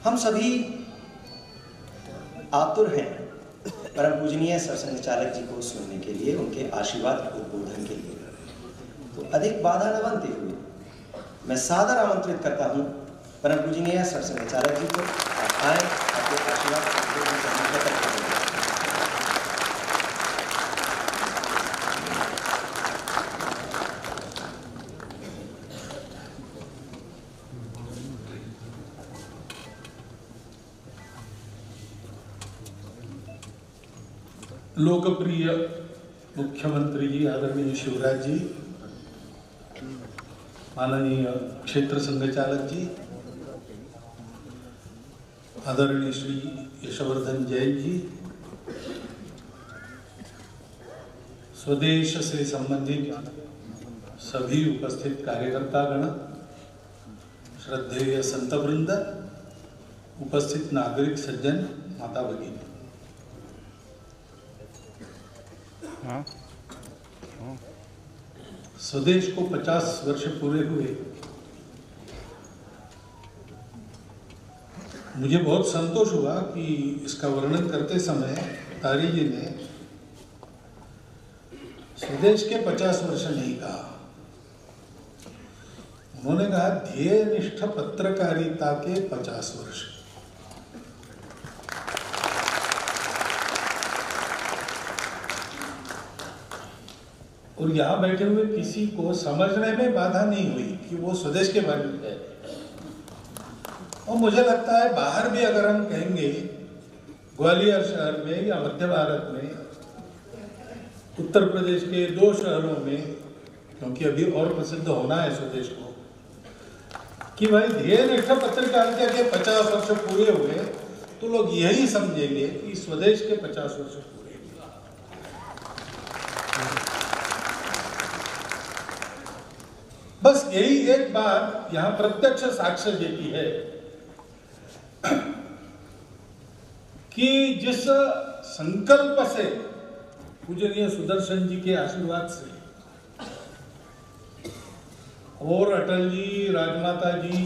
हम सभी आतुर हैं परम पूजनीय सरसंघ चालक जी को सुनने के लिए, उनके आशीर्वाद उद्बोधन के लिए। तो अधिक बाधा न बनते हुए मैं सादर आमंत्रित करता हूं परम पूजनीय सरसंघ चालक जी को, आए अपने आशीर्वाद उद्बोधन करने का। लोकप्रिय मुख्यमंत्री जी आदरणीय शिवराज जी, माननीय क्षेत्र संघचालक जी, आदरणीय श्री यशवर्धन जैन जी, स्वदेश से संबंधित सभी उपस्थित कार्यकर्तागण, श्रद्धेय संतवृंद, उपस्थित नागरिक सज्जन, माता भगिनी, स्वदेश को 50 वर्ष पूरे हुए। मुझे बहुत संतोष हुआ कि इसका वर्णन करते समय तारी जी ने स्वदेश के 50 वर्ष नहीं कहा, उन्होंने कहा ध्येयनिष्ठ पत्रकारिता के 50 वर्ष। और यहाँ बैठे हुए किसी को समझने में बाधा नहीं हुई कि वो स्वदेश के बारे में है। और मुझे लगता है बाहर भी अगर हम कहेंगे, ग्वालियर शहर में या मध्य भारत में, उत्तर प्रदेश के 2 शहरों में, क्योंकि अभी और प्रसिद्ध होना है स्वदेश को, कि भाई ध्येयनिष्ठ पत्रकारिता के 50 वर्ष पूरे हुए, तो लोग यही समझेंगे कि स्वदेश के 50 वर्ष पूरे। बस यही एक बात यहां प्रत्यक्ष साक्ष्य देती है कि जिस संकल्प से पूजनीय सुदर्शन जी के आशीर्वाद से और अटल जी, राजमाता जी,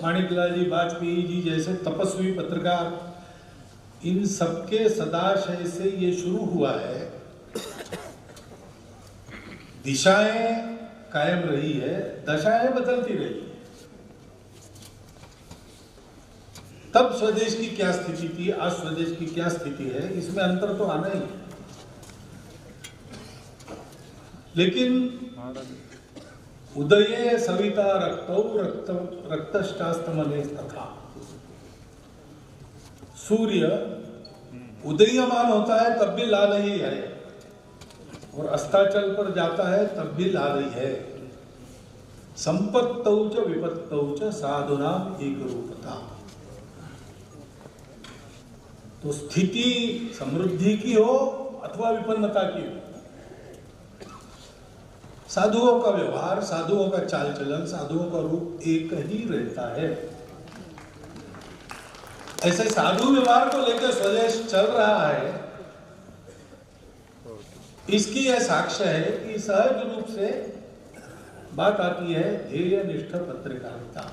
माणिकलाल जी वाजपेयी जी जैसे तपस्वी पत्रकार, इन सबके सदाशय से ये शुरू हुआ है, दिशाएं कायम रही है, दशाएं बदलती रही है। तब स्वदेश की क्या स्थिति थी, आज स्वदेश की क्या स्थिति है, इसमें अंतर तो आना ही है। लेकिन उदये सविता रक्तौ रक्तश्चास्तमने तथा, सूर्य उदयमान होता है तब भी लाल ही है, और अस्ताचल पर जाता है तब भी लाल ही है। संपत्तौ च विपत्तौ च साधुनाम एक रूपता। तो स्थिति समृद्धि की हो अथवा विपन्नता की हो, साधुओं का व्यवहार, साधुओं का चाल चलन, साधुओं का रूप एक ही रहता है। ऐसे साधु व्यवहार को लेकर स्वदेश चल रहा है, इसकी यह साक्ष्य है कि सहज रूप से बात आती है ध्येयनिष्ठ पत्रकारिता।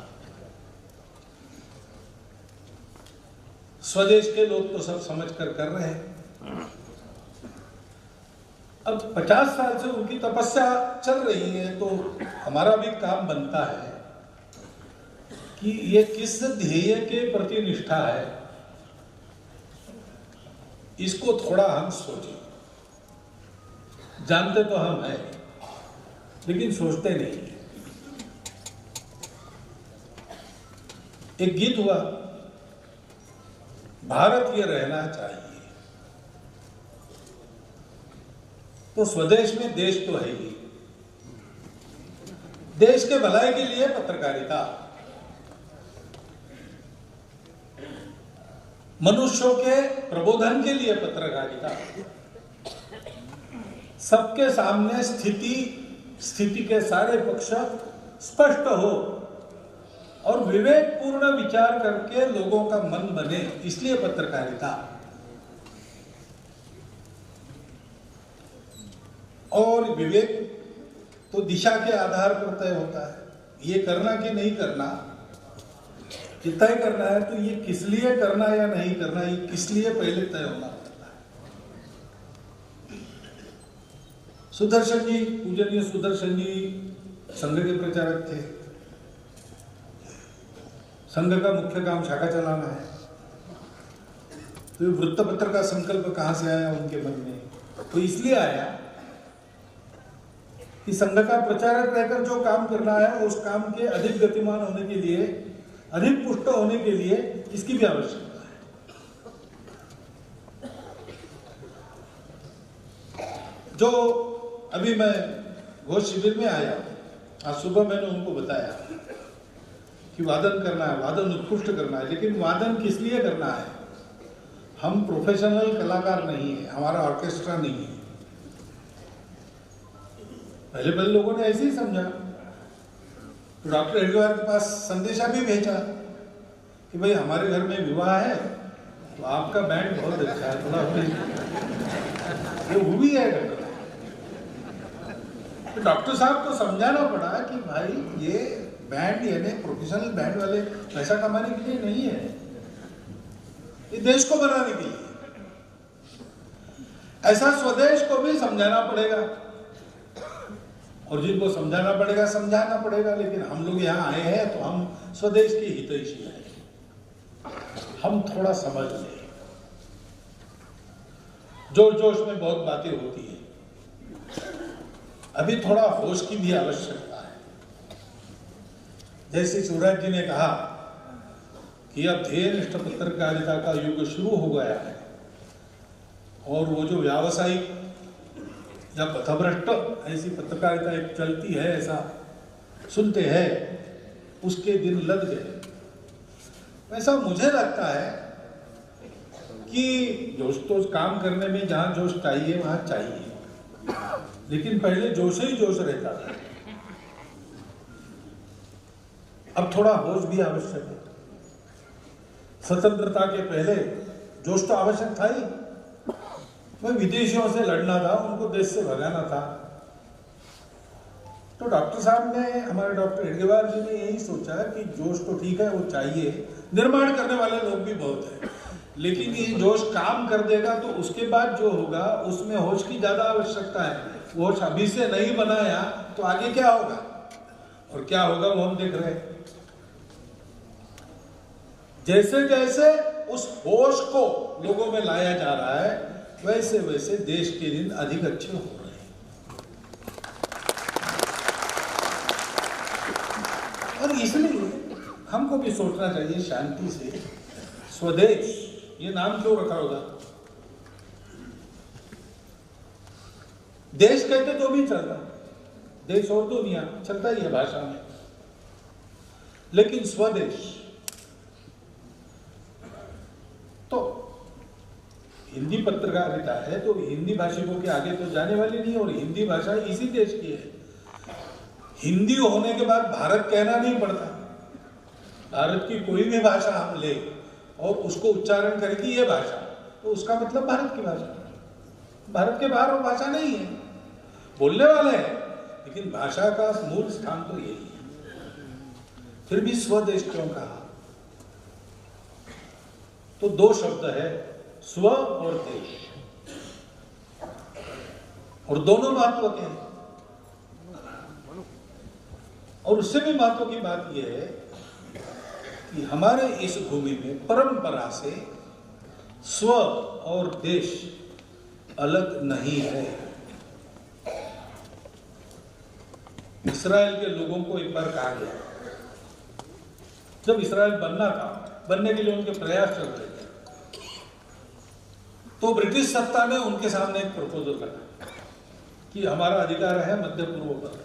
स्वदेश के लोग तो सब समझ कर रहे हैं। अब 50 साल से उनकी तपस्या चल रही है, तो हमारा भी काम बनता है कि ये किस ध्येय के प्रति निष्ठा है, इसको थोड़ा हम सोचें। जानते तो हम हैं, लेकिन सोचते नहीं। एक गीत हुआ, भारतीय रहना चाहिए, तो स्वदेश में देश तो है ही। देश के भलाई के लिए पत्रकारिता, मनुष्यों के प्रबोधन के लिए पत्रकारिता, सबके सामने स्थिति के सारे पक्ष स्पष्ट हो और विवेकपूर्ण विचार करके लोगों का मन बने, इसलिए पत्रकारिता। और विवेक तो दिशा के आधार पर तय होता है, ये करना कि नहीं करना कि तय करना है तो ये किस लिए करना या नहीं करना, ये किस लिए पहले तय होना पड़ता है। सुदर्शन जी, पूजनीय सुदर्शन जी संघ के प्रचारक थे। संघ का मुख्य काम शाखा चलाना है, तो ये वृत्तपत्र का संकल्प कहां से आया उनके मन में? तो इसलिए आया कि संघ का प्रचारक रहकर जो काम करना है उस काम के अधिक गतिमान होने के लिए, अधिक पुष्ट होने के लिए इसकी भी आवश्यकता है। जो अभी मैं घोष शिविर में आया, आज सुबह मैंने उनको बताया कि वादन करना है, वादन उत्कृष्ट करना है, लेकिन वादन किस लिए करना है? हम प्रोफेशनल कलाकार नहीं है, हमारा ऑर्केस्ट्रा नहीं है। पहले लोगों ने ऐसे ही समझा, तो डॉक्टर हेडगेवार के पास संदेशा भी भेजा कि भाई हमारे घर में विवाह है, तो आपका बैंड बहुत अच्छा है, थोड़ा वो भी है घटना। तो डॉक्टर साहब को समझाना पड़ा कि भाई ये बैंड यानी प्रोफेशनल बैंड वाले पैसा कमाने के लिए नहीं है, ये देश को बनाने के लिए। ऐसा स्वदेश को भी समझाना पड़ेगा, और जिनको समझाना पड़ेगा समझाना पड़ेगा। लेकिन हम लोग यहाँ आए हैं तो हम स्वदेश के हितैषी हैं, हम थोड़ा समझ लें। जोश जोश में बहुत बातें होती है, अभी थोड़ा होश की भी आवश्यकता है। जैसे शिवराज जी ने कहा कि अब ध्येयनिष्ठ पत्रकारिता का युग शुरू हो गया है, और वो जो व्यावसायिक या पथभ्रष्ट ऐसी पत्रकारिता एक चलती है, ऐसा सुनते हैं, उसके दिन लग गए। वैसा मुझे लगता है कि जोश तो काम करने में जहां जोश चाहिए वहां चाहिए, लेकिन पहले जोश ही जोश रहता था, अब थोड़ा होश भी आवश्यक है। स्वतंत्रता के पहले जोश तो आवश्यक था ही, मैं विदेशियों से लड़ना था, उनको देश से भगाना था। तो डॉक्टर साहब ने, हमारे डॉक्टर हेडगेवार जी ने यही सोचा कि जोश तो ठीक है, वो चाहिए, निर्माण करने वाले लोग भी बहुत हैं, लेकिन ये जोश काम कर देगा तो उसके बाद जो होगा उसमें होश की ज्यादा आवश्यकता है। होश अभी से नहीं बनाया तो आगे क्या होगा, और क्या होगा वो हम देख रहे हैं। जैसे जैसे उस होश को लोगों में लाया जा रहा है, वैसे वैसे देश के दिन अधिक अच्छे हो रहे हैं। और इसलिए हमको भी सोचना चाहिए शांति से, स्वदेश ये नाम क्यों रखा होगा? देश कहते तो भी चलता, देश और दुनिया चलता ही है भाषा में, लेकिन स्वदेश तो हिंदी पत्रकारिता है, तो हिंदी भाषिकों के आगे तो जाने वाली नहीं, और हिंदी भाषा इसी देश की है। हिंदी होने के बाद भारत कहना नहीं पड़ता। भारत की कोई भी भाषा हम ले और उसको उच्चारण करेगी ये भाषा, तो उसका मतलब भारत की भाषा। भारत के बाहर वो भाषा नहीं है, बोलने वाले हैं, लेकिन भाषा का मूल स्थान तो यही है। फिर भी स्वदेश क्यों कहा? तो दो शब्द है, स्व और देश, और दोनों महत्व के हैं। और उससे भी महत्व की बात यह है कि हमारे इस भूमि में परंपरा से स्व और देश अलग नहीं है। इस्राएल के लोगों को एक बार कहा गया, जब इस्राएल बनना था, बनने के लिए उनके प्रयास चल रहे थे, तो ब्रिटिश सत्ता ने उनके सामने एक प्रपोजल रखा कि हमारा अधिकार है मध्य पूर्व पर,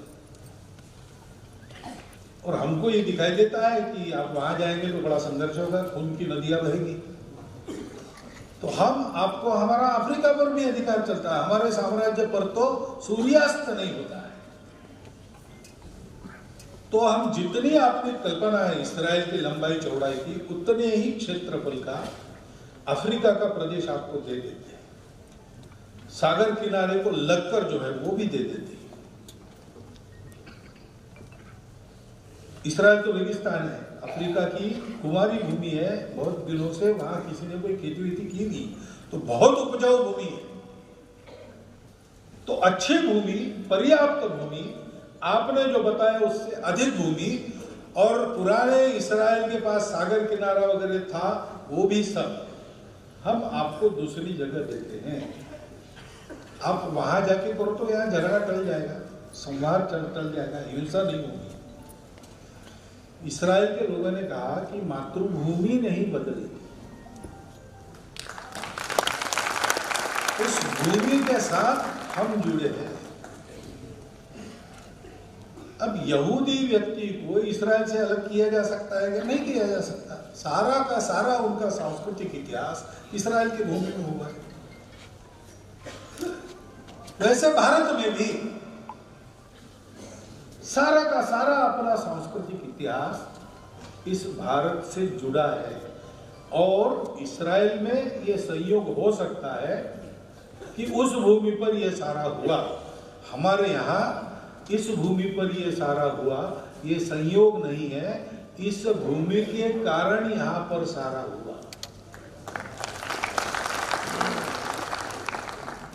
और हमको ये दिखाई देता है कि आप वहां जाएंगे तो बड़ा संघर्ष होगा, खून की नदियां बहेगी, तो हम आपको, हमारा अफ्रीका पर भी अधिकार चलता है, हमारे साम्राज्य पर तो सूर्यास्त नहीं होता है। तो हम जितनी आपकी कल्पना है इस्राएल की लंबाई चौड़ाई की, उतने ही क्षेत्रफल का अफ्रीका का प्रदेश आपको दे देते हैं। सागर किनारे को लगकर जो है वो भी दे देते हैं। इस्राएल तो रेगिस्तान है, अफ्रीका की कुंवारी भूमि है, बहुत दिनों से वहां किसी ने कोई खेती वेती की नहीं, तो बहुत उपजाऊ भूमि है। तो अच्छी भूमि, पर्याप्त भूमि, आपने जो बताया उससे अधिक भूमि, और पुराने इस्राएल के पास सागर किनारा वगैरह था, वो भी सब हम आपको दूसरी जगह देते हैं। आप वहां जाके करो तो यहाँ झगड़ा टल जाएगा, संवाद टल जाएगा, हिंसा नहीं होगी। इस्राएल के लोगों ने कहा कि मातृभूमि नहीं बदलेगी, उस भूमि के साथ हम जुड़े हैं। अब यहूदी व्यक्ति को इस्राएल से अलग किया जा सकता है कि नहीं किया जा सकता? सारा का सारा उनका सांस्कृतिक इतिहास इस्राएल की भूमि में हुआ है। वैसे भारत में भी सारा का सारा अपना सांस्कृतिक इतिहास इस भारत से जुड़ा है, और इस्राएल में ये संयोग हो सकता है कि उस भूमि पर यह सारा हुआ, हमारे यहाँ इस भूमि पर यह सारा हुआ, ये संयोग नहीं है, इस भूमि के कारण यहाँ पर सारा हुआ।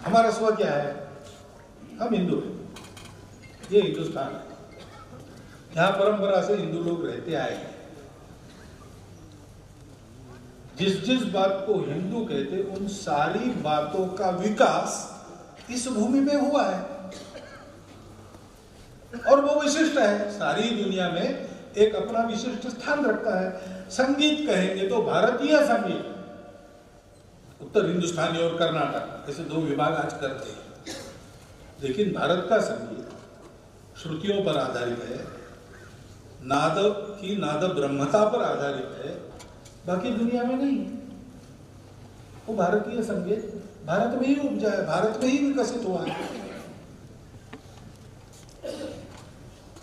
हमारा स्व क्या है? हम हिंदू हैं, ये हिंदुस्तान है, यहाँ परंपरा से हिंदू लोग रहते आए हैं। जिस जिस बात को हिंदू कहते, उन सारी बातों का विकास इस भूमि में हुआ है, और वो विशिष्ट है, सारी दुनिया में एक अपना विशिष्ट स्थान रखता है। संगीत कहेंगे तो भारतीय संगीत, उत्तर हिंदुस्तानी और कर्नाटक, ऐसे दो विभाग आज करते हैं, लेकिन भारत का संगीत श्रुतियों पर आधारित है, नाद की नाद ब्रह्मता पर आधारित है, बाकी दुनिया में नहीं। वो भारतीय संगीत भारत में ही उपजा है, भारत में ही विकसित हुआ है।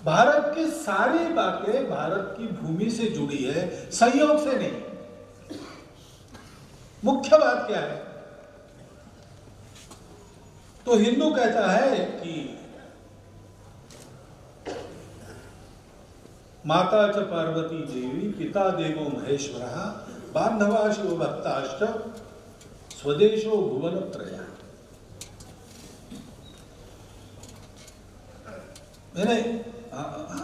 भारत की सारी बातें भारत की भूमि से जुड़ी है, संयोग से नहीं। मुख्य बात क्या है? तो हिंदू कहता है कि माता च पार्वती देवी, पिता देवो महेश्वरः, बांधवा शिव भक्ताश्च, स्वदेशो भुवन त्रयः। मैंने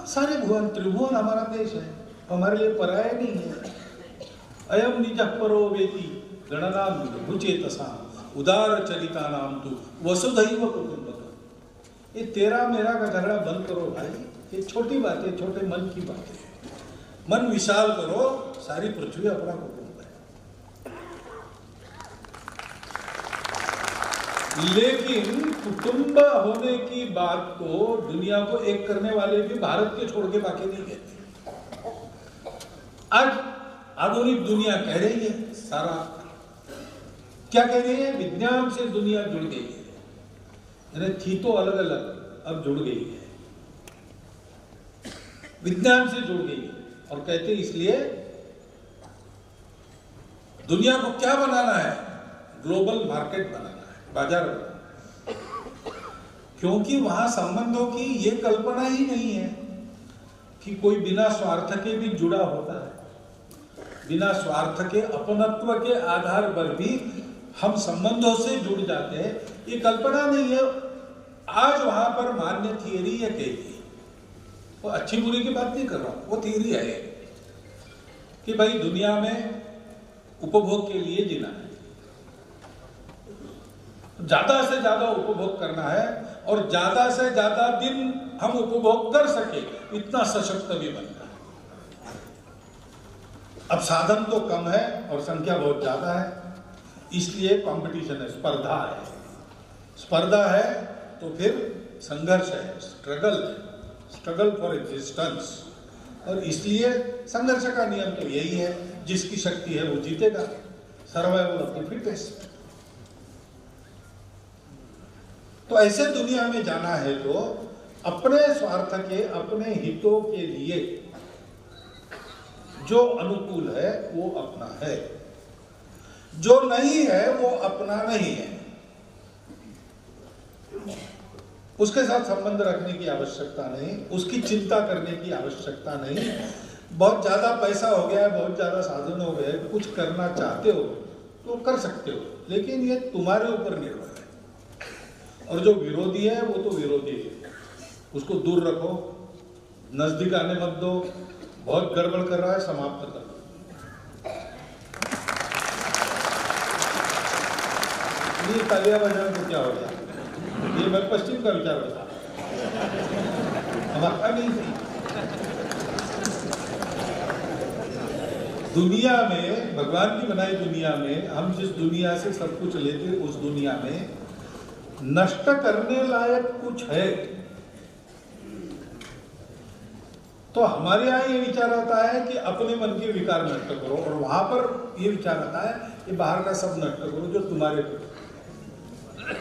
सारे भुवन, त्रिभुवन हमारा देश है, हमारे लिए पराया नहीं है। अयम निजः परो वेति गणनाम विभुचेतसाम उदार चरिता नाम तु वसुधैव कुटुंबकम्। ये तेरा मेरा का झगड़ा बंद करो भाई, ये छोटी बातें, छोटे मन की बातें। मन विशाल करो, सारी पृथ्वी अपना कुटुंब है। लेकिन कुटुंब होने की बात को, दुनिया को एक करने वाले भी भारत के छोड़ के बाकी नहीं कहते। आज आधुनिक दुनिया कह रही है, सारा क्या कह रही है? विज्ञान से दुनिया जुड़ गई है, थी तो अलग अलग, अब जुड़ गई है, विज्ञान से जुड़ गई है। और कहते इसलिए दुनिया को क्या बनाना है? ग्लोबल मार्केट बनाना है, बाजार बनाना है। क्योंकि वहां संबंधों की ये कल्पना ही नहीं है कि कोई बिना स्वार्थ के भी जुड़ा होता है, बिना स्वार्थ के अपनत्व के आधार पर भी हम संबंधों से जुड़ जाते हैं, ये कल्पना नहीं है। आज वहां पर मान्य थियरी ये कहती है, वो अच्छी बुरी की बात नहीं कर रहा हूं, वो थियरी है कि भाई दुनिया में उपभोग के लिए जीना है, ज्यादा से ज्यादा उपभोग करना है, और ज्यादा से ज्यादा दिन हम उपभोग कर सके, इतना सशक्त भी बनना है। अब साधन तो कम है और संख्या बहुत ज्यादा है, इसलिए कंपटीशन है, स्पर्धा है। स्पर्धा है तो फिर संघर्ष है, स्ट्रगल फॉर एग्जिस्टेंस। और इसलिए संघर्ष का नियम तो यही है, जिसकी शक्ति है वो जीतेगा, सर्वाइवल ऑफ द फिटेस्ट। तो ऐसे दुनिया में जाना है तो अपने स्वार्थ के, अपने हितों के लिए जो अनुकूल है वो अपना है, जो नहीं है वो अपना नहीं है। उसके साथ संबंध रखने की आवश्यकता नहीं, उसकी चिंता करने की आवश्यकता नहीं। बहुत ज़्यादा पैसा हो गया है, बहुत ज़्यादा साधन हो गए, कुछ करना चाहते हो तो कर सकते हो, लेकिन ये तुम्हारे ऊपर निर्भर है। और जो विरोधी है वो तो विरोधी है, उसको दूर रखो, नजदीक आने मत दो, बहुत गड़बड़ कर रहा है समाप्त कर दो। ये तालियां बजाने को क्या हो गया? ये मैं पश्चिम का विचार बता, हमारा नहीं थी। दुनिया में, भगवान की बनाई दुनिया में, हम जिस दुनिया से सब कुछ लेते उस दुनिया में नष्ट करने लायक कुछ है तो हमारे यहाँ ये विचार आता है कि अपने मन के विकार नष्ट करो, और वहां पर ये विचार आता है कि बाहर का सब नष्ट करो जो तुम्हारे को,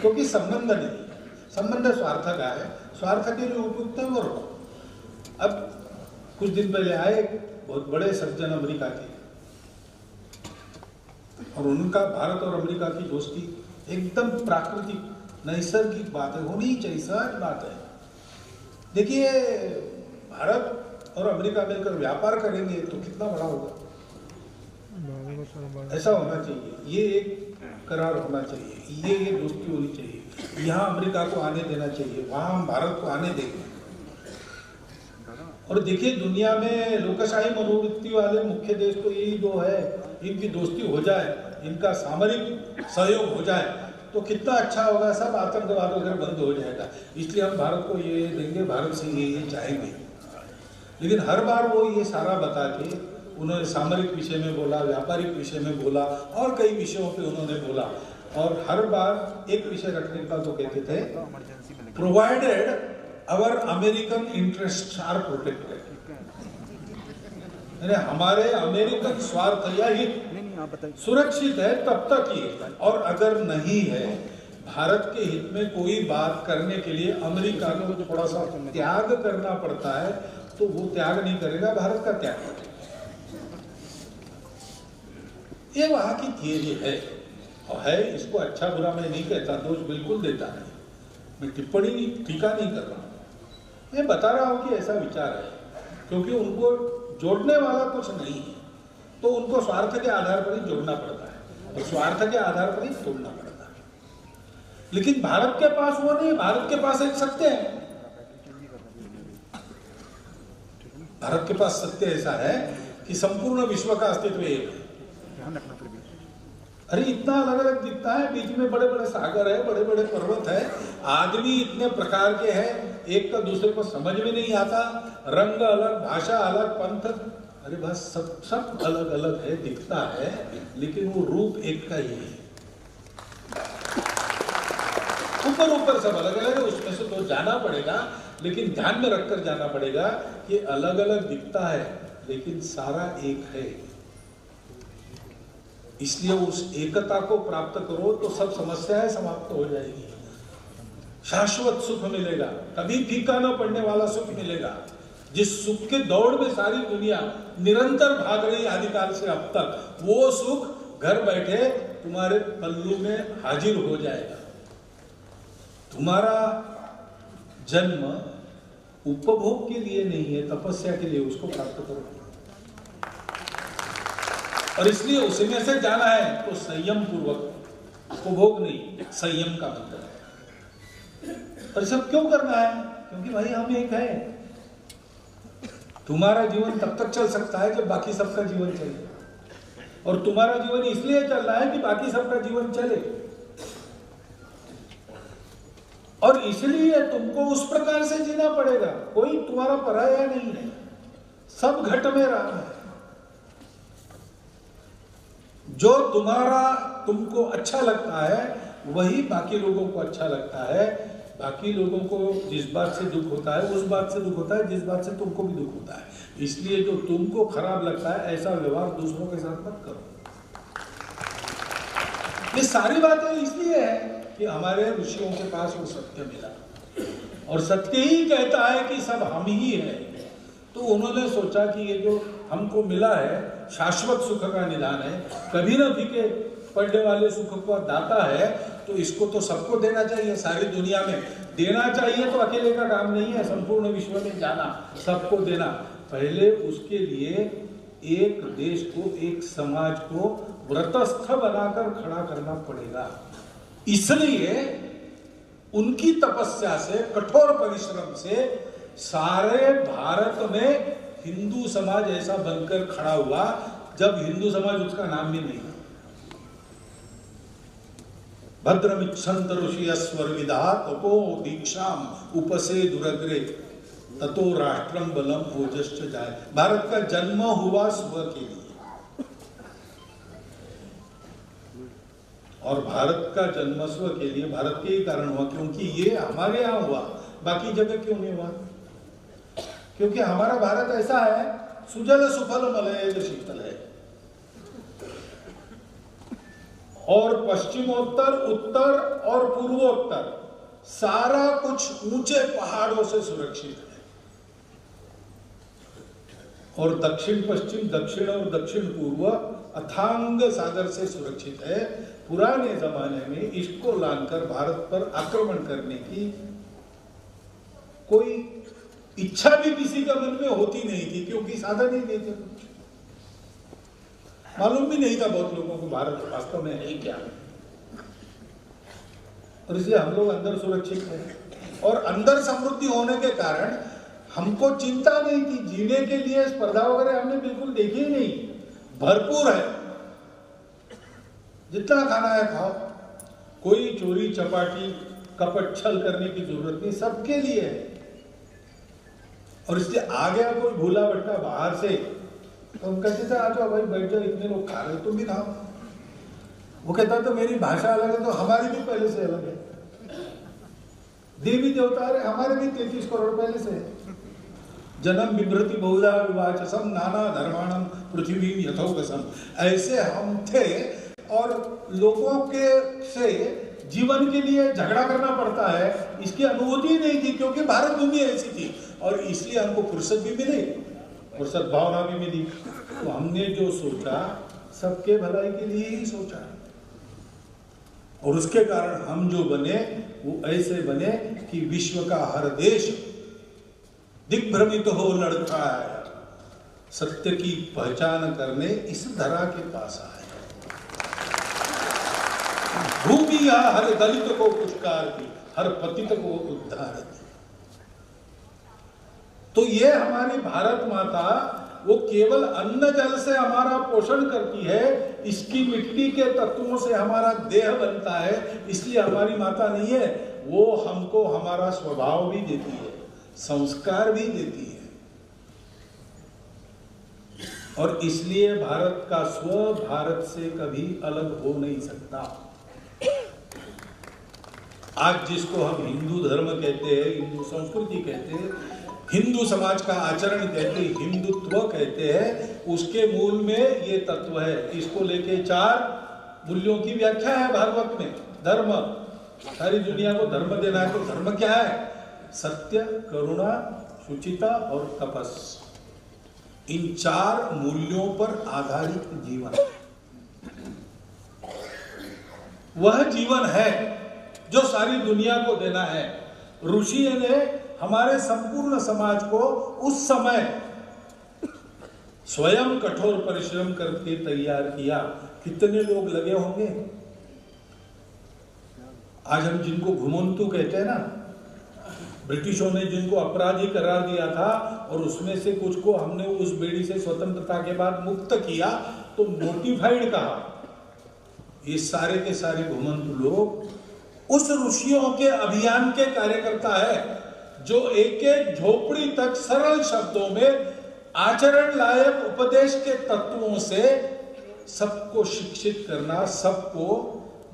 क्योंकि संबंध नहीं, संबंध स्वार्थ का है, स्वार्थ के जो उपयुक्त है वो रखो। अब कुछ दिन पहले आए बहुत बड़े सज्जन अमेरिका के, और उनका भारत और अमेरिका की दोस्ती एकदम प्राकृतिक नैसर्गिक बात है, होनी ही चाहिए, सहज बात है। देखिए भारत और अमेरिका मिलकर व्यापार करेंगे तो कितना बड़ा होगा, ऐसा होना चाहिए, ये एक करार होना चाहिए, ये दोस्ती होनी चाहिए। यहाँ अमेरिका को आने देना चाहिए, वहाँ हम भारत को आने देंगे। और देखिए दुनिया में लोकशाही मनोवृत्ति वाले मुख्य देश तो यही दो है, इनकी दोस्ती हो जाए, इनका सामरिक सहयोग हो जाए तो कितना अच्छा होगा, सब आतंकवाद वगैरह बंद हो जाएगा। इसलिए हम भारत को ये देंगे, भारत से ये चाहेंगे। लेकिन हर बार वो ये सारा बता के, उन्होंने सामरिक विषय में बोला, व्यापारिक विषय में बोला, और कई विषयों पे उन्होंने बोला, और हर बार एक विषय रखने का तो कहते थे, provided our American interest are protected, हमारे अमेरिकन स्वार्थ या हित सुरक्षित है तब तक ही, और अगर नहीं है, भारत के हित में कोई बात करने के लिए अमेरिका को थोड़ा सा त्याग करना पड़ता है तो वो त्याग नहीं करेगा, भारत का त्याग करेगा। ये वहां की थियरी है, और है, इसको अच्छा बुरा मैं नहीं कहता, दोष बिल्कुल देता नहीं, मैं टिप्पणी नहीं, टीका नहीं कर रहा हूं, मैं बता रहा हूं कि ऐसा विचार है, क्योंकि उनको जोड़ने वाला कुछ नहीं है तो उनको स्वार्थ के आधार पर ही जोड़ना पड़ता है, और स्वार्थ के आधार पर ही तोड़ना पड़ता है। लेकिन भारत के पास वो नहीं, भारत के पास एक सत्य है, भारत के पास सत्य ऐसा है कि संपूर्ण विश्व का अस्तित्व एक है। अरे इतना अलग अलग दिखता है, बीच में बड़े बड़े सागर है, बड़े बड़े पर्वत है, आदमी इतने प्रकार के हैं, एक का दूसरे को समझ में नहीं आता, रंग अलग, भाषा अलग, पंथ, अरे बस सब अलग अलग है, दिखता है, लेकिन वो रूप एक का ही है। ऊपर सब अलग अलग है, उसमें से तो जाना पड़ेगा, लेकिन ध्यान में रखकर जाना पड़ेगा कि अलग अलग दिखता है लेकिन सारा एक है। इसलिए उस एकता को प्राप्त करो तो सब समस्याएं समाप्त हो जाएगी, शाश्वत सुख मिलेगा, कभी फीका न पड़ने वाला सुख मिलेगा, जिस सुख के दौड़ में सारी दुनिया निरंतर भाग रही आदिकाल से अब तक, वो सुख घर बैठे तुम्हारे पल्लू में हाजिर हो जाएगा। तुम्हारा जन्म उपभोग के लिए नहीं है, तपस्या के लिए, उसको प्राप्त करो। और इसलिए उसमें से जाना है तो संयम पूर्वक, उपभोग नहीं, संयम का मंत्र है। और सब क्यों करना है? क्योंकि भाई हम एक है। तुम्हारा जीवन तब तक चल सकता है जब बाकी सबका जीवन चले, और तुम्हारा जीवन इसलिए चल रहा है कि बाकी सबका जीवन चले, और इसलिए तुमको उस प्रकार से जीना पड़ेगा। कोई तुम्हारा पराया नहीं है, सब घट में रहा है। जो तुमको अच्छा लगता है वही बाकी लोगों को अच्छा लगता है। बाकी लोगों को जिस बात से दुख होता है उस बात से दुख होता है जिस बात से तुमको भी दुख होता है। इसलिए जो तुमको खराब लगता है ऐसा व्यवहार दूसरों के साथ मत करो। ये सारी बातें इसलिए है कि हमारे ऋषियों के पास वो सत्य मिला, और सत्य ही कहता है कि सब हम ही है। तो उन्होंने सोचा कि ये जो हमको मिला है शाश्वत सुख का निदान है, कभी न फीके पड़ने वाले सुख को दाता है, तो इसको तो सबको देना चाहिए, सारी दुनिया में देना चाहिए। तो अकेले का काम नहीं है, संपूर्ण विश्व में जाना, सबको देना। पहले उसके लिए एक देश को, एक समाज को व्रतस्थ बनाकर खड़ा करना पड़ेगा। इसलिए उनकी तपस्या से, कठोर परिश्रम से सारे भारत में हिंदू समाज ऐसा बनकर खड़ा हुआ, जब हिंदू समाज उसका नाम भी नहीं था। भद्रमिच्छन्त ऋषियस्वर्विदा तपो दीक्षाम उपसे दुरग्रे ततो राष्ट्रम बलम ओजश्च जाए। भारत का जन्म हुआ स्व के लिए, और भारत का जन्म स्व के लिए भारत के ही कारण हुआ, क्योंकि ये हमारे यहाँ हुआ, बाकी जगह क्यों नहीं हुआ? क्योंकि हमारा भारत ऐसा है, सुजल सुफल मलयज शीतल है, और पश्चिमोत्तर, उत्तर और पूर्वोत्तर सारा कुछ ऊंचे पहाड़ों से सुरक्षित है, और दक्षिण पश्चिम, दक्षिण और दक्षिण पूर्व अथांग सागर से सुरक्षित है। पुराने जमाने में इसको लांघकर भारत पर आक्रमण करने की कोई इच्छा भी किसी का मन में होती नहीं थी, क्योंकि साधन ही नहीं थे, कुछ मालूम भी नहीं था बहुत लोगों को भारत वास्तव में है क्या। और इसलिए हम लोग अंदर सुरक्षित हैं, और अंदर समृद्धि होने के कारण हमको चिंता नहीं थी। जीने के लिए स्पर्धा वगैरह हमने बिल्कुल देखी ही नहीं, भरपूर है, जितना खाना है खाओ, कोई चोरी चपाटी कपट छल करने की जरूरत नहीं, सबके लिए है। और इसलिए आ गया कोई भूला भट्टा बाहर से, तो हम कहते थे आ जाओ भाई बैठ जाओ, इतने लोग खा रहे तुम भी खाओ। वो कहता तो मेरी भाषा अलग है, तो हमारी भी पहले से अलग है। देवी देवता हमारे भी 33 करोड़ पहले से है। जन्म बिभ्रति बहुधा विवाचसम नाना धर्माणम पृथ्वी यथोकसम, ऐसे हम थे, और लोगों के से जीवन के लिए झगड़ा करना पड़ता है, इसकी अनुभूति नहीं थी, क्योंकि भारत भूमि ऐसी थी, और इसलिए हमको फुर्सत भी मिली और सद्भावना भी मिली। तो हमने जो सोचा सबके भलाई के लिए ही सोचा, और उसके कारण हम जो बने वो ऐसे बने कि विश्व का हर देश दिग्भ्रमित हो लड़खड़ाया, सत्य की पहचान करने इस धरा के पास आए। भूमि यहाँ हर दलित को पुरस्कार की, हर पतित को उद्धार दी। तो ये हमारी भारत माता, वो केवल अन्न जल से हमारा पोषण करती है, इसकी मिट्टी के तत्वों से हमारा देह बनता है, इसलिए हमारी माता नहीं है। वो हमको हमारा स्वभाव भी देती है, संस्कार भी देती है, और इसलिए भारत का स्व भारत से कभी अलग हो नहीं सकता। आज जिसको हम हिंदू धर्म कहते हैं, हिंदू संस्कृति कहते हैं, हिंदू समाज का आचरण कहते हैं, हिंदुत्व कहते हैं, उसके मूल में ये तत्व है। इसको लेके 4 मूल्यों की व्याख्या है भागवत में। धर्म, सारी दुनिया को धर्म देना है, तो धर्म क्या है? सत्य, करुणा, शुचिता और तपस। इन 4 मूल्यों पर आधारित जीवन वह जीवन है जो सारी दुनिया को देना है। ऋषि ने हमारे संपूर्ण समाज को उस समय स्वयं कठोर परिश्रम करके तैयार किया। कितने लोग लगे होंगे? आज हम जिनको घुमंतु कहते हैं ना, ब्रिटिशों ने जिनको अपराधी करार दिया था, और उसमें से कुछ को हमने उस बेड़ी से स्वतंत्रता के बाद मुक्त किया, तो नोटिफाइड कहा। ये सारे के सारे घुमंतु लोग उस ऋषियों के अभियान के कार्यकर्ता है, जो एक एक झोपड़ी तक सरल शब्दों में आचरण लायक उपदेश के तत्वों से सबको शिक्षित करना, सबको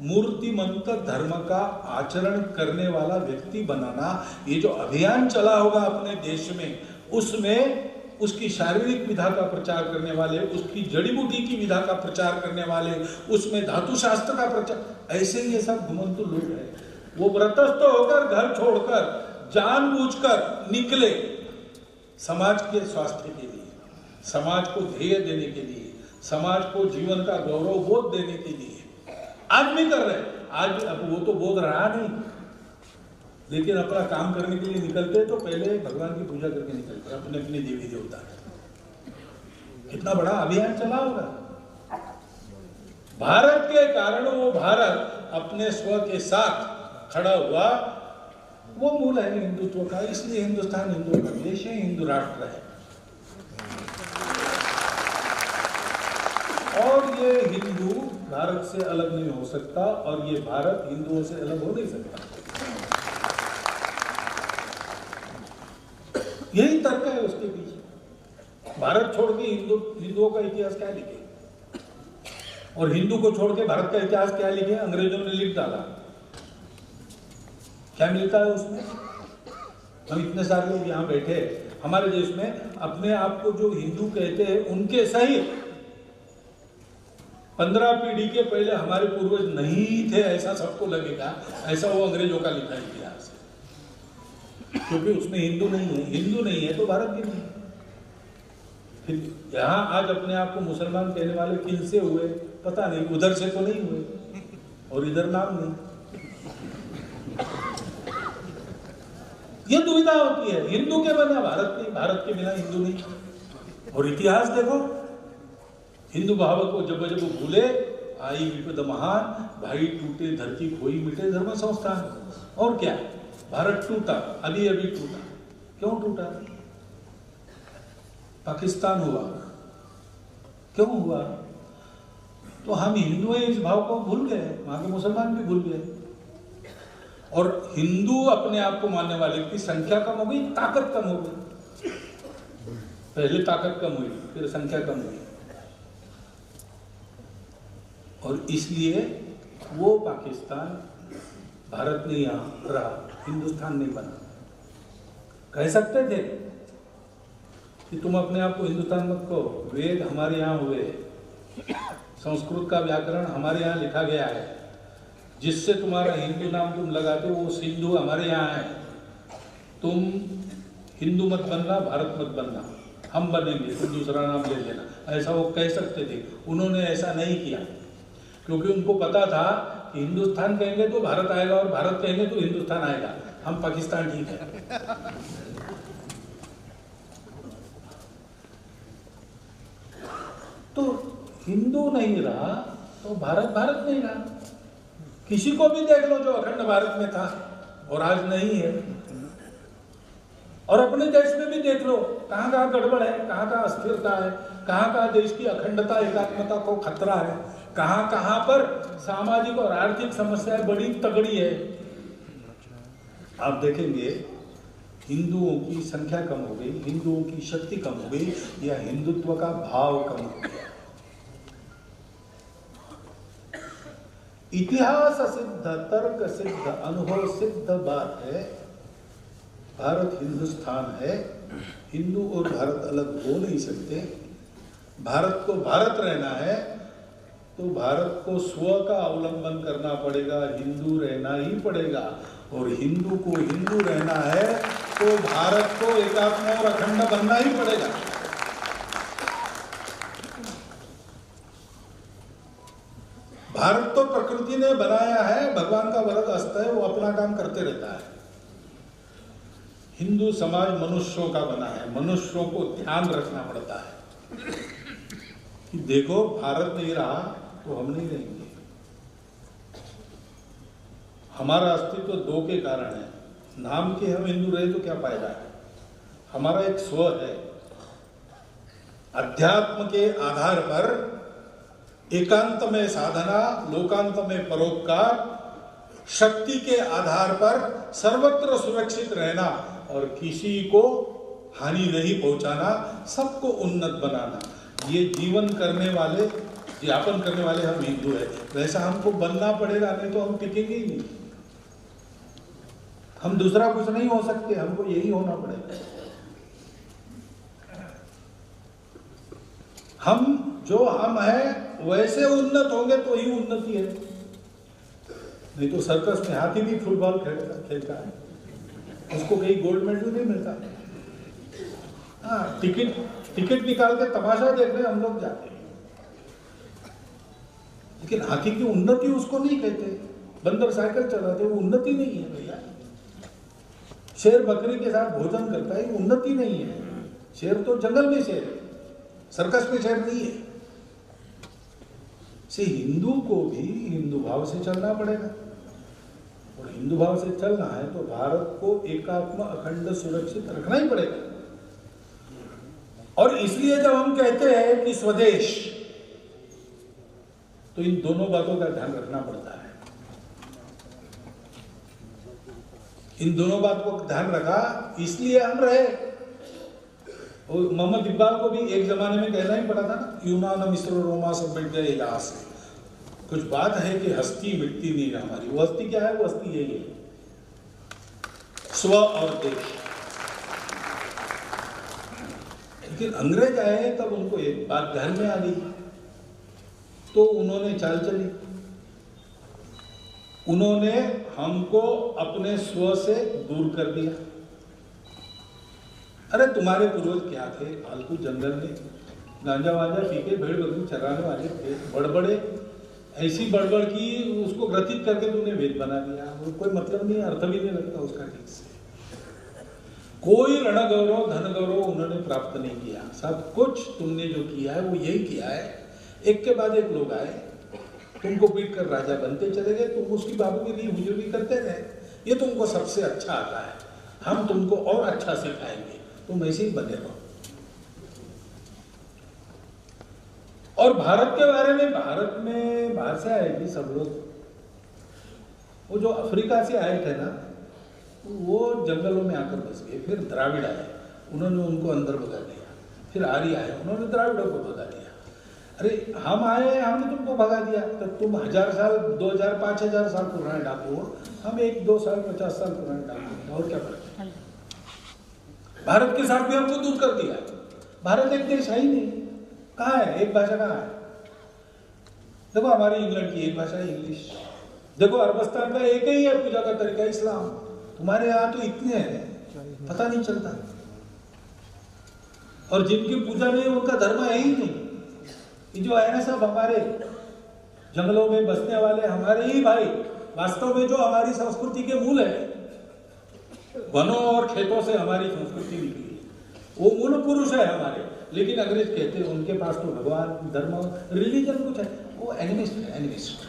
मूर्तिमंत धर्म का आचरण करने वाला व्यक्ति बनाना। ये जो अभियान चला होगा अपने देश में, उसमें उसकी शारीरिक विधा का प्रचार करने वाले, उसकी जड़ी बूटी की विधा का प्रचार करने वाले, उसमें धातु शास्त्र का प्रचार, ऐसे ये सब घुमंतु लोग हैं। वो व्रतस्थ होकर, घर छोड़कर, जानबूझकर निकले समाज के स्वास्थ्य के लिए, समाज को ध्येय देने के लिए, समाज को जीवन का गौरव बोध देने के लिए। आज भी कर रहे हैं, आज भी। अब वो तो बोध रहा नहीं, लेकिन अपना काम करने के लिए निकलते तो पहले भगवान की पूजा करके निकलते, अपने अपने देवी देवता। कितना बड़ा अभियान चला होगा। भारत के कारण वो भारत अपने स्व के साथ खड़ा हुआ, वो मूल है हिंदुत्व का। इसलिए हिंदुस्तान हिंदुओं का देश है, हिंदू राष्ट्र है। और ये हिंदू भारत से अलग नहीं हो सकता, और ये भारत हिंदुओं से अलग हो नहीं सकता। यही तर्क है उसके पीछे। भारत छोड़ के हिंदुओं का इतिहास क्या लिखे, और हिंदू को छोड़ के भारत का इतिहास क्या लिखे? अंग्रेजों ने लिख डाला। क्या मिलता है उसमें? हम इतने सारे लोग यहाँ बैठे, हमारे देश में अपने आप को जो हिंदू कहते हैं, उनके सहित 15 पीढ़ी के पहले हमारे पूर्वज नहीं थे, ऐसा सबको लगेगा। ऐसा वो अंग्रेजों का लिखा इतिहास है, क्योंकि उसमें हिंदू नहीं है। हिंदू नहीं है तो भारत भी नहीं है। फिर यहाँ आज अपने आप को मुसलमान कहने वाले किन से हुए पता नहीं, उधर से तो नहीं हुए, और इधर नाम नहीं। ये दुविधा होती है, हिंदू के बिना भारत नहीं, भारत के बिना हिंदू नहीं। और इतिहास देखो, हिंदू भाव को जब जब भूले आई विपद महान, भाई टूटे धरती खोई मिटे धर्म संस्थान। और क्या, भारत टूटा, अभी अभी टूटा। क्यों टूटा? पाकिस्तान हुआ, क्यों हुआ? तो हम हिंदू हैं इस भाव को भूल गए, वहां के मुसलमान भी भूल गए। और हिंदू अपने आप को मानने वाले की संख्या कम हो गई, ताकत कम हो गई। पहले ताकत कम हुई, फिर संख्या कम हुई, और इसलिए वो पाकिस्तान भारत नहीं यहाँ रहा, हिंदुस्तान नहीं बना। कह सकते थे कि तुम अपने आप को हिंदुस्तान मत कहो, वेद हमारे यहाँ हुए, संस्कृत का व्याकरण हमारे यहाँ लिखा गया है, जिससे तुम्हारा हिंदू नाम तुम लगाते हो वो सिंधु हमारे यहाँ है। तुम हिंदू मत बनना, भारत मत बनना, हम बनेंगे, तुम दूसरा नाम ले लेना, ऐसा वो कह सकते थे। उन्होंने ऐसा नहीं किया, क्योंकि उनको पता था कि हिंदुस्तान कहेंगे तो भारत आएगा, और भारत कहेंगे तो हिंदुस्तान आएगा। हम पाकिस्तान ठीक है। तो हिंदू नहीं रहा तो भारत भारत नहीं रहा। किसी को भी देख लो जो अखंड भारत में था और आज नहीं है, और अपने देश में भी देख लो कहाँ कहाँ गड़बड़ है, कहाँ कहाँ अस्थिरता है, कहाँ कहाँ देश की अखंडता एकात्मता को खतरा है, कहाँ कहाँ पर सामाजिक और आर्थिक समस्याएं बड़ी तगड़ी है। आप देखेंगे हिंदुओं की संख्या कम हो गई, हिंदुओं की शक्ति कम हो गई, या हिंदुत्व का भाव कम हो गया। इतिहास सिद्ध, तर्क सिद्ध, अनुभव सिद्ध बात है, भारत हिंदुस्तान है। हिंदू और भारत अलग हो नहीं सकते। भारत को भारत रहना है तो भारत को स्व का अवलंबन करना पड़ेगा, हिंदू रहना ही पड़ेगा। और हिंदू को हिंदू रहना है तो भारत को एकात्म और अखंड बनना ही पड़ेगा। भारत तो प्रकृति ने बनाया है, भगवान का वरद हस्त है, वो अपना काम करते रहता है। हिंदू समाज मनुष्यों का बना है, मनुष्यों को ध्यान रखना पड़ता है कि देखो भारत नहीं रहा तो हम नहीं रहेंगे। हमारा अस्तित्व दो के कारण है, नाम के हम हिंदू रहे तो क्या फायदा है। हमारा एक स्व है, अध्यात्म के आधार पर एकांत में साधना, लोकांत में परोपकार, शक्ति के आधार पर सर्वत्र सुरक्षित रहना और किसी को हानि नहीं पहुंचाना, सबको उन्नत बनाना, ये जीवन करने वाले, यापन करने वाले हम हिंदू हैं। वैसा हमको बनना पड़ेगा, नहीं तो हम टिकेंगे ही नहीं। हम दूसरा कुछ नहीं हो सकते, हमको यही होना पड़ेगा। हम जो हम हैं वैसे उन्नत होंगे तो ही उन्नति है। नहीं तो सर्कस में हाथी भी फुटबॉल खेलता है, उसको कहीं गोल्ड मेडल नहीं मिलता। हाँ, टिकट निकाल के तमाशा देखने हम लोग जाते हैं, लेकिन हाथी की उन्नति उसको नहीं कहते। बंदर साइकिल चलाते, वो उन्नति नहीं है भैया। शेर बकरी के साथ भोजन करता है, उन्नति नहीं है। शेर तो जंगल में शेर है, सर्कस में शहर नहीं है। से हिंदू को भी हिंदू भाव से चलना पड़ेगा, और हिंदू भाव से चलना है तो भारत को एकात्म अखंड सुरक्षित रखना ही पड़ेगा। और इसलिए जब हम कहते हैं कि स्वदेश, तो इन दोनों बातों का ध्यान रखना पड़ता है। इन दोनों बात को ध्यान रखा इसलिए हम रहे। और मोहम्मद इकबाल को भी एक जमाने में कहना ही पड़ा था ना, यूनान मिस्र रोमा सब मिट गए यहाँ से। कुछ बात है कि हस्ती मिटती नहीं है हमारी। वो हस्ती क्या है? वो हस्ती यही है, स्व और देश। लेकिन अंग्रेज आए तब उनको एक बात ध्यान में आ गई, तो उन्होंने चाल चली। उन्होंने हमको अपने स्व से दूर कर दिया। अरे तुम्हारे पूर्वज क्या थे? फालतू जंगल में गांजा वांजा पी के भेड़ बकरी चराने वाले थे, बड़बड़े ऐसी बड़बड़ की उसको ग्रथित करके तुमने वेद बना दिया। वो कोई मतलब नहीं, अर्थ भी नहीं लगता उसका ठीक से। कोई रण गौरव धन गौरव उन्होंने प्राप्त नहीं किया। सब कुछ तुमने जो किया है वो यही किया है, एक के बाद एक लोग आए, तुमको पीट कर राजा बनते चले गए, तुम उसकी बाबूगिरी हुजूरी करते रहे। ये तुमको सबसे अच्छा आता है, हम तुमको और अच्छा सिखाएंगे, तुम ऐसे ही बने रहो। और भारत के बारे में, भारत में बाहर से आए भी सब लोग। वो जो अफ्रीका से आए थे ना, वो जंगलों में आकर बस गए। फिर द्राविड़ आए, उन्होंने उनको अंदर भगा दिया। फिर आर्य आए, उन्होंने द्राविड़ों को भगा दिया। अरे हम आए, हमने तुमको भगा दिया, तो तुम 1000 साल 2000 5000 साल पुराने डाकू हो, हम 1-2 साल 50 साल पुराने डाकू, और क्या फर्क है? भारत के साथ भी हमको दूर कर दिया। भारत एक देश है ही नहीं। कहाँ है? एक भाषा कहाँ है? देखो हमारी इंग्लैंड की एक भाषा है इंग्लिश। देखो अरबस्तान का एक ही है पूजा का तरीका, इस्लाम। तुम्हारे यहाँ तो इतने हैं, पता नहीं चलता। और जिनकी पूजा नहीं उनका धर्म है ही नहीं। ये जो है ना सब हमारे जंगलों में बसने वाले हमारे ही भाई, वास्तव में जो हमारी संस्कृति के मूल है, वनों और खेतों से हमारी संस्कृति निकली है, वो मूल पुरुष है हमारे। लेकिन अंग्रेज कहते हैं उनके पास तो भगवान धर्म रिलीजन कुछ है, वो एनिमिस्ट है, एनिमिस्ट।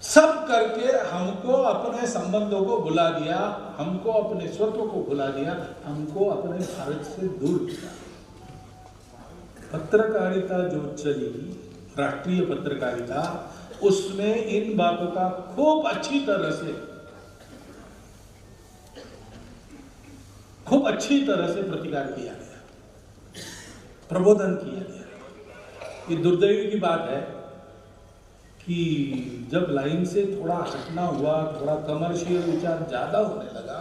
सब करके हमको अपने संबंधों को भुला दिया, हमको अपने स्वत्व को भुला दिया, हमको अपने भारत से दूर किया। पत्रकारिता जो चली, राष्ट्रीय पत्रकारिता, उसमें इन बातों का खूब अच्छी तरह से प्रतिकार किया गया, प्रबोधन किया गया। ये दुर्दैवी की बात है कि जब लाइन से थोड़ा हटना हुआ, थोड़ा कमर्शियल विचार ज्यादा होने लगा,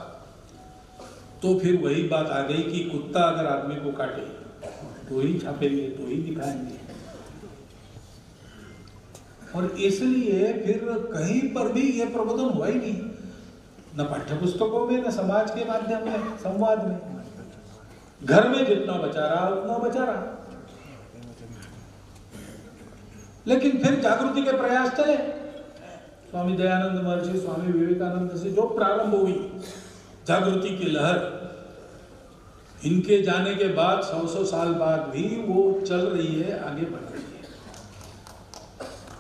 तो फिर वही बात आ गई कि कुत्ता अगर आदमी को काटे तो ही छापेंगे, तो ही दिखाएंगे। और इसलिए फिर कहीं पर भी ये प्रबोधन हुआ ही नहीं, न पाठ्यपुस्तकों में, न समाज के माध्यम में, संवाद में। घर में जितना बचा रहा उतना बचा रहा। लेकिन फिर जागृति के प्रयास चले। स्वामी दयानंद महर्षि, स्वामी विवेकानंद से जो प्रारंभ हुई जागृति की लहर, इनके जाने के बाद 100 साल बाद भी वो चल रही है, आगे बढ़ रही है।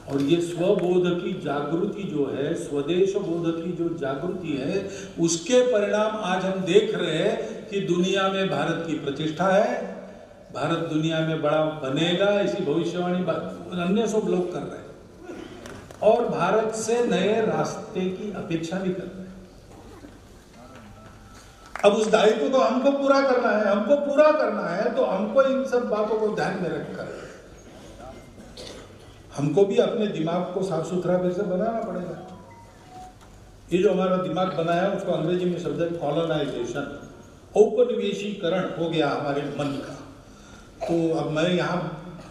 और ये स्वबोध की जागृति जो है, स्वदेश बोध की जो जागृति है, उसके परिणाम आज हम देख रहे हैं कि दुनिया में भारत की प्रतिष्ठा है, भारत दुनिया में बड़ा बनेगा, ऐसी भविष्यवाणी अन्य सब लोग कर रहे हैं। और भारत से नए रास्ते की अपेक्षा भी कर रहे हैं। अब उस दायित्व को हमको पूरा करना है, तो हमको इन सब बातों को ध्यान में रखकर हमको भी अपने दिमाग को साफ सुथरा फिर से बनाना पड़ेगा। ये जो हमारा दिमाग बनाया है, उसको अंग्रेजी में शब्द है कॉलोनाइजेशन, औपनिवेशीकरण हो गया हमारे मन का। तो अब मैं यहाँ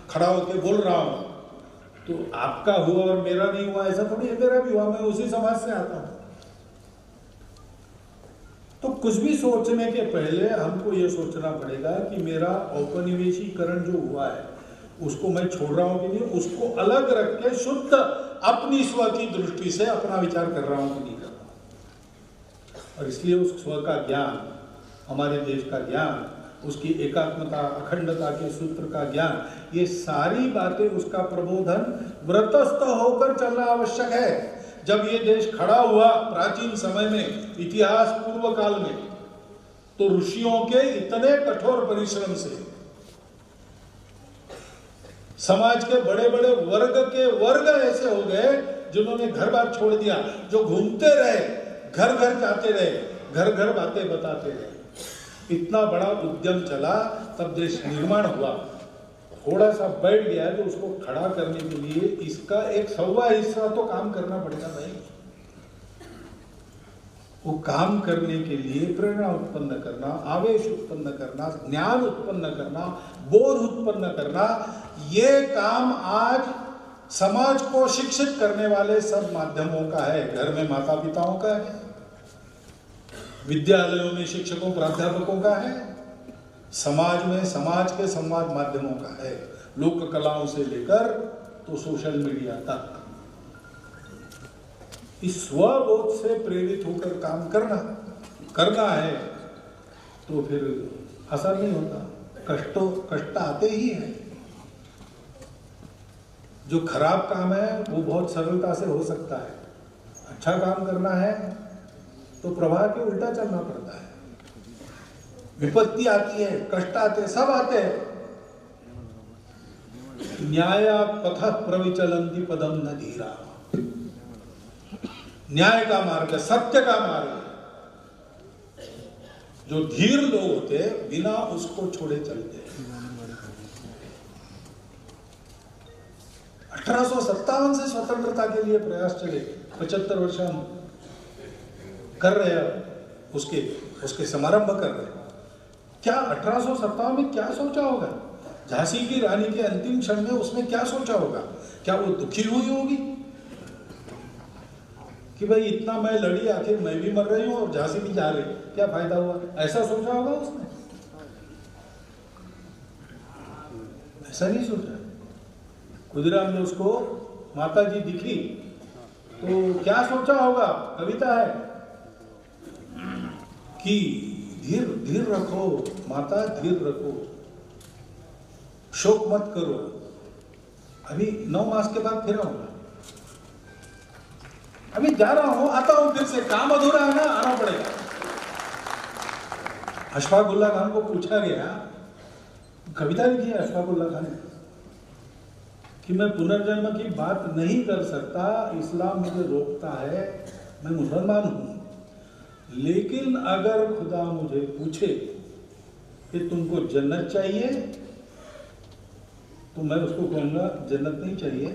खड़ा होकर बोल रहा हूँ, तो आपका हुआ और मेरा नहीं हुआ ऐसा थोड़ी है, मेरा भी हुआ, मैं उसी समाज से आता हूँ। तो कुछ भी सोचने के पहले हमको ये सोचना पड़ेगा कि मेरा औपनिवेशीकरण जो हुआ है उसको मैं छोड़ रहा हूं कि नहीं, उसको अलग रख के शुद्ध अपनी स्व की दृष्टि से अपना विचार कर रहा हूं कि नहीं कर रहा हूं। और इसलिए उस स्व का ज्ञान, हमारे देश का ज्ञान, उसकी एकात्मता, अखंडता के सूत्र का ज्ञान, ये सारी बातें, उसका प्रबोधन व्रतस्थ होकर चलना आवश्यक है। जब ये देश खड़ा हुआ प्राचीन समय में, इतिहास पूर्व काल में, तो ऋषियों के इतने कठोर परिश्रम से समाज के बड़े बड़े वर्ग ऐसे हो गए जिन्होंने घर बार छोड़ दिया, जो घूमते रहे, घर घर जाते रहे, घर घर बातें बताते रहे। इतना बड़ा उद्यम चला, तब देश निर्माण हुआ। थोड़ा सा बैठ गया तो उसको खड़ा करने के लिए इसका एक 1/4 हिस्सा तो काम करना पड़ेगा भाई। वो काम करने के लिए प्रेरणा उत्पन्न करना, आवेश उत्पन्न करना, ज्ञान उत्पन्न करना, बोध उत्पन्न करना, ये काम आज समाज को शिक्षित करने वाले सब माध्यमों का है। घर में माता पिताओं का है, विद्यालयों में शिक्षकों प्राध्यापकों का है, समाज में समाज के संवाद माध्यमों का है, लोक कलाओं से लेकर तो सोशल मीडिया तक। इस स्वबोध से प्रेरित होकर काम करना है तो फिर असर नहीं होता, कष्ट आते ही हैं। जो खराब काम है वो बहुत सरलता से हो सकता है, अच्छा काम करना है तो प्रवाह के उल्टा चलना पड़ता है। विपत्ति आती है, कष्ट आते हैं, सब आते हैं। न्याया पथ प्रविचलन्ति पदम न धीरा। न्याय का मार्ग, सत्य का मार्ग, जो धीर लोग होते हैं बिना उसको छोड़े चलते हैं। 1857 से स्वतंत्रता के लिए प्रयास चले, 75 वर्ष हम कर रहे हैं, उसके समारंभ कर रहे हैं। क्या 1857 में क्या सोचा होगा? झांसी की रानी के अंतिम क्षण में उसने क्या सोचा होगा? क्या वो दुखी हुई होगी कि भाई इतना मैं लड़ी, आखिर मैं भी मर रही हूं और झांसी भी जा रही, क्या फायदा हुआ? ऐसा सोचा होगा उसने? ऐसा नहीं सोचा। खुदीराम ने उसको माता जी दिखी तो क्या सोचा होगा? कविता है कि धीर रखो माता, धीर रखो, शोक मत करो, अभी 9 मास के बाद फिर आऊंगा, अभी जा रहा हूं, आता हूं फिर से, काम अधूरा है ना, आना पड़ेगा। अशफाक उल्लाह खान को पूछा गया, कविता लिखी है अशफाक उल्लाह खान ने कि मैं पुनर्जन्म की बात नहीं कर सकता, इस्लाम मुझे रोकता है, मैं मुसलमान हूं, लेकिन अगर खुदा मुझे पूछे कि तुमको जन्नत चाहिए तो मैं उसको कहूंगा जन्नत नहीं चाहिए,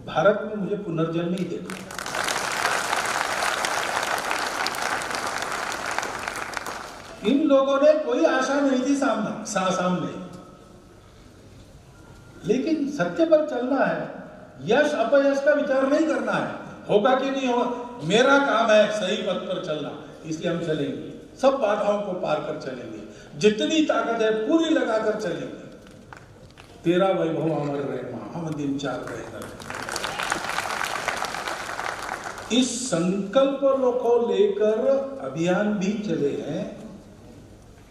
भारत में मुझे पुनर्जन्म ही दे दो। इन लोगों ने कोई आशा नहीं थी सामने, लेकिन सत्य पर चलना है, यश अपयश का विचार नहीं करना है, होगा कि नहीं होगा, मेरा काम है सही पथ पर चलना, इसलिए हम चलेंगे, सब बाधाओं को पार कर चलेंगे, जितनी ताकत है पूरी लगाकर चलेंगे। तेरा वैभव अमर रहे, हम दिन चार रहेगा। इस संकल्प को लेकर अभियान भी चले हैं,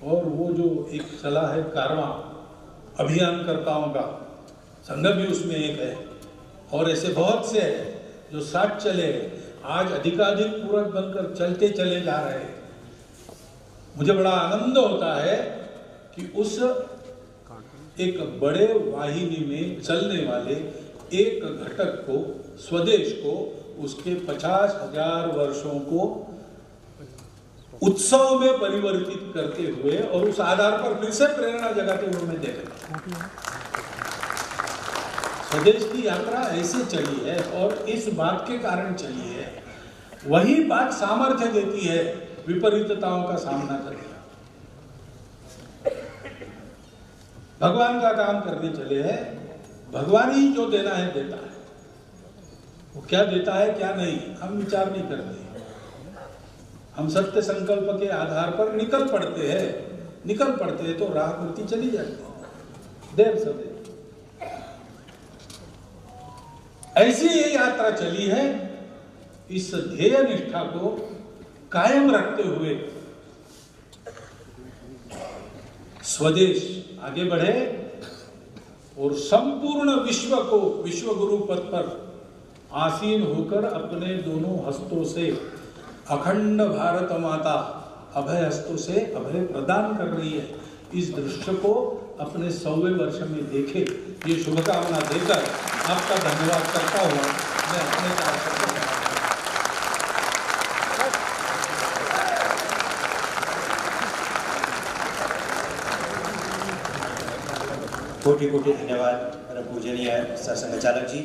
और वो जो एक चला है कारवां अभियानकर्ताओं का, संघ भी उसमें एक है, और ऐसे बहुत से हैं जो साथ चले, आज अधिकाधिक पूरक बनकर चलते चले जा रहे हैं। मुझे बड़ा आनंद होता है कि उस एक बड़े वाहिनी में चलने वाले एक घटक को, स्वदेश को, उसके 50,000 वर्षों को उत्सव में परिवर्तित करते हुए और उस आधार पर फिर से प्रेरणा जगाते हुए मैं देख रहा हूं। स्वदेश की यात्रा ऐसे चली है और इस बात के कारण चली है, वही बात सामर्थ्य देती है विपरीतताओं का सामना करने। भगवान का काम करने चले हैं, भगवान ही जो देना है देता है, वो क्या देता है क्या नहीं हम विचार नहीं करते। हम सत्य संकल्प के आधार पर निकल पड़ते हैं तो राह खुलती चली जाती है, देर सवेर। ऐसी ये यात्रा चली है, इस ध्येय निष्ठा को कायम रखते हुए स्वदेश आगे बढ़े और संपूर्ण विश्व को विश्व गुरु पद पर आसीन होकर अपने दोनों हस्तों से अखंड भारत माता अभय हस्तों से अभय प्रदान कर रही है। इस दृश्य को अपने 100वें वर्ष में देखे, ये शुभकामना देकर आपका धन्यवाद करता हुआ मैं अपने कोटि कोटि धन्यवाद परम पूजनीय सरसंघ चालक जी।